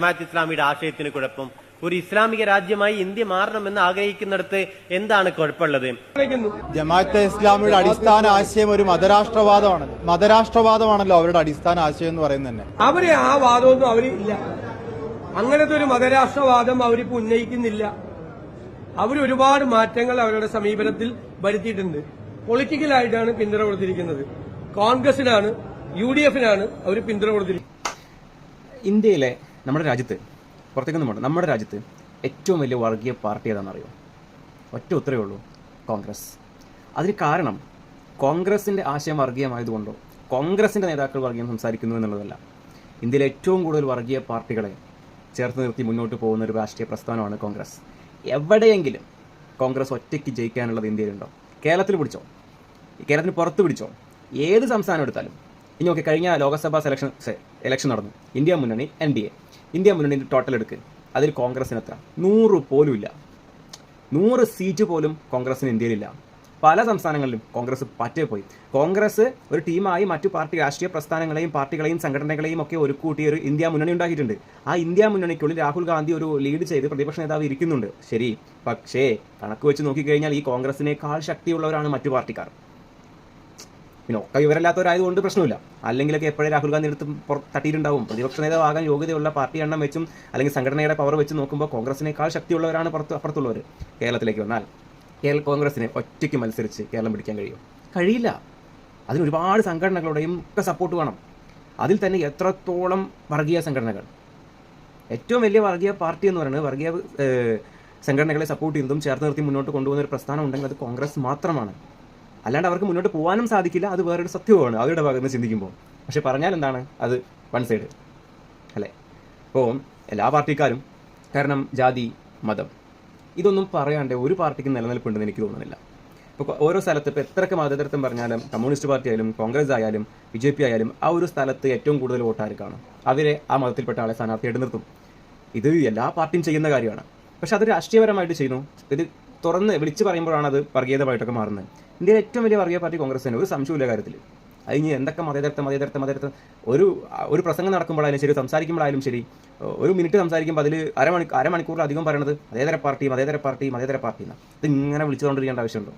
ജമാഅത്ത് ഇസ്ലാമിയുടെ ആശയത്തിന് കുഴപ്പം? ഒരു ഇസ്ലാമിക രാജ്യമായി ഇന്ത്യ മാറണമെന്ന് ആഗ്രഹിക്കുന്നിടത്ത് എന്താണ് കുഴപ്പമുള്ളത്? ജമാഅത്തെ ഇസ്ലാമിയുടെ അടിസ്ഥാന ആശയം ഒരു മതരാഷ്ട്രവാദമാണല്ലോ അവരുടെ അടിസ്ഥാന ആശയം എന്ന് പറയുന്നത് തന്നെ. അവര് ആ വാദമൊന്നും അവരില്ല, അങ്ങനത്തെ ഒരു മതരാഷ്ട്രവാദം അവരിപ്പോ ഉന്നയിക്കുന്നില്ല. അവർ ഒരുപാട് മാറ്റങ്ങൾ അവരുടെ സമീപനത്തിൽ വരുത്തിയിട്ടുണ്ട്. പൊളിറ്റിക്കലായിട്ടാണ് പിന്തുണ കൊടുത്തിരിക്കുന്നത്. കോൺഗ്രസിനാണ്, UDF-നാണ് അവർ പിന്തുണ കൊടുത്തിരിക്കുന്നത്. ഇന്ത്യയിലെ നമ്മുടെ രാജ്യത്ത്, പുറത്തേക്കൊന്നും വേണ്ട, നമ്മുടെ രാജ്യത്ത് ഏറ്റവും വലിയ വർഗീയ പാർട്ടി ഏതാണെന്നറിയോ? ഒറ്റ ഉത്തരവേ ഉള്ളൂ, കോൺഗ്രസ്. അതിന് കാരണം കോൺഗ്രസിൻ്റെ ആശയം വർഗീയമായതുകൊണ്ടോ കോൺഗ്രസിൻ്റെ നേതാക്കൾ വർഗീയം സംസാരിക്കുന്നു എന്നുള്ളതല്ല. ഇന്ത്യയിലെ ഏറ്റവും കൂടുതൽ വർഗീയ പാർട്ടികളെ ചേർത്ത് നിർത്തി മുന്നോട്ട് പോകുന്ന ഒരു രാഷ്ട്രീയ പ്രസ്ഥാനമാണ് കോൺഗ്രസ്. എവിടെയെങ്കിലും കോൺഗ്രസ് ഒറ്റയ്ക്ക് ജയിക്കാനുള്ളത് ഇന്ത്യയിലുണ്ടോ? കേരളത്തിൽ പിടിച്ചോ, കേരളത്തിന് പുറത്ത് പിടിച്ചോ, ഏത് സംസ്ഥാനം എടുത്താലും. ഇനി നോക്കി, കഴിഞ്ഞ ലോക്സഭാ ഇലക്ഷൻ നടന്നു. ഇന്ത്യ മുന്നണി, NDA. ഇന്ത്യ മുന്നണിൻ്റെ ടോട്ടൽ എടുക്ക്, അതിൽ കോൺഗ്രസിന് എത്ര? 100 പോലും ഇല്ല. 100 സീറ്റ് പോലും കോൺഗ്രസിന് ഇന്ത്യയിലില്ല. പല സംസ്ഥാനങ്ങളിലും കോൺഗ്രസ് പറ്റേ പോയി. കോൺഗ്രസ് ഒരു ടീമായി മറ്റു രാഷ്ട്രീയ പ്രസ്ഥാനങ്ങളെയും പാർട്ടികളെയും സംഘടനകളെയും ഒക്കെ ഒരു കൂട്ടി ഒരു ഇന്ത്യ മുന്നണി ഉണ്ടാക്കിയിട്ടുണ്ട്. ആ ഇന്ത്യ മുന്നണിക്കുള്ളിൽ രാഹുൽ ഗാന്ധി ഒരു ലീഡ് ചെയ്ത് പ്രതിപക്ഷ നേതാവ് ഇരിക്കുന്നുണ്ട്, ശരി. പക്ഷേ കണക്ക് വെച്ച് നോക്കിക്കഴിഞ്ഞാൽ ഈ കോൺഗ്രസിനേക്കാൾ ശക്തിയുള്ളവരാണ് മറ്റു പാർട്ടിക്കാർ. പിന്നെ ഒക്കെ വിവരമില്ലാത്തവരായതുകൊണ്ട് പ്രശ്നമില്ല. അല്ലെങ്കിലൊക്കെ എപ്പോഴും രാഹുൽ ഗാന്ധി എടുത്ത് തട്ടിയിട്ടുണ്ടാവും. പ്രതിപക്ഷ നേതാവാകാൻ യോഗ്യതയുള്ള പാർട്ടി എണ്ണം വെച്ചും അല്ലെങ്കിൽ സംഘടനയുടെ പവർ വെച്ച് നോക്കുമ്പോൾ കോൺഗ്രസിനേക്കാൾ ശക്തിയുള്ളവരാണ് അപ്പുറത്തുള്ളവർ. കേരളത്തിലേക്ക് വന്നാൽ കോൺഗ്രസിനെ ഒറ്റയ്ക്ക് മത്സരിച്ച് കേരളം പിടിക്കാൻ കഴിയും? കഴിയില്ല. അതിന് ഒരുപാട് സംഘടനകളുടെയും ഒക്കെ സപ്പോർട്ട് വേണം. അതിൽ തന്നെ എത്രത്തോളം വർഗീയ സംഘടനകൾ, ഏറ്റവും വലിയ വർഗീയ പാർട്ടി എന്ന് പറയുന്നത് വർഗീയ സംഘടനകളെ സപ്പോർട്ട് ചെയ്യുന്നതും ചേർത്ത് നിർത്തി മുന്നോട്ട് കൊണ്ടുപോകുന്ന ഒരു പ്രസ്ഥാനം ഉണ്ടെങ്കിൽ അത് കോൺഗ്രസ് മാത്രമാണ്. അല്ലാണ്ട് അവർക്ക് മുന്നോട്ട് പോകാനും സാധിക്കില്ല. അത് വേറൊരു സത്യവുമാണ് അവരുടെ ഭാഗത്ത് നിന്ന് ചിന്തിക്കുമ്പോൾ. പക്ഷെ പറഞ്ഞാൽ എന്താണ്, അത് വൺ സൈഡ് അല്ലേ? അപ്പോൾ എല്ലാ പാർട്ടിക്കാരും, കാരണം ജാതി, മതം ഇതൊന്നും പറയാണ്ട് ഒരു പാർട്ടിക്ക് നിലനിൽപ്പുണ്ടെന്ന് എനിക്ക് തോന്നുന്നില്ല. ഇപ്പോൾ ഓരോ സ്ഥലത്ത് ഇപ്പോൾ എത്രയൊക്കെ മതേതരത്വം പറഞ്ഞാലും കമ്മ്യൂണിസ്റ്റ് പാർട്ടി ആയാലും കോൺഗ്രസ് ആയാലും BJP ആയാലും ആ ഒരു സ്ഥലത്ത് ഏറ്റവും കൂടുതൽ വോട്ടാർക്കാണ്. അവരെ ആ മതത്തിൽപ്പെട്ട ആളെ സ്ഥാനാർത്ഥിയായിട്ട് നിർത്തും. ഇത് എല്ലാ പാർട്ടിയും ചെയ്യുന്ന കാര്യമാണ്. പക്ഷെ അത് രാഷ്ട്രീയപരമായിട്ട് ചെയ്യുന്നു. ഇത് തുറന്ന് വിളിച്ച് പറയുമ്പോഴാണ് അത് വർഗീയതമായിട്ടൊക്കെ മാറുന്നത്. ഇന്ത്യയിലെ ഏറ്റവും വലിയ വർഗീയ പാർട്ടി കോൺഗ്രസ് തന്നെ, ഒരു സംശയമില്ല കാര്യത്തിൽ. അതിന് എന്തൊക്കെ മതേതരത്വം ഒരു പ്രസംഗം നടക്കുമ്പോഴായാലും ശരി, സംസാരിക്കുമ്പോഴായാലും ശരി, ഒരു മിനിറ്റ് സംസാരിക്കുമ്പോൾ അതിൽ അരമണിക്കൂറിലധികം പറയണത് മതേതര പാർട്ടി എന്നാണ്. ഇത് ഇങ്ങനെ വിളിച്ചുകൊണ്ടിരിക്കേണ്ട ആവശ്യമുണ്ടോ?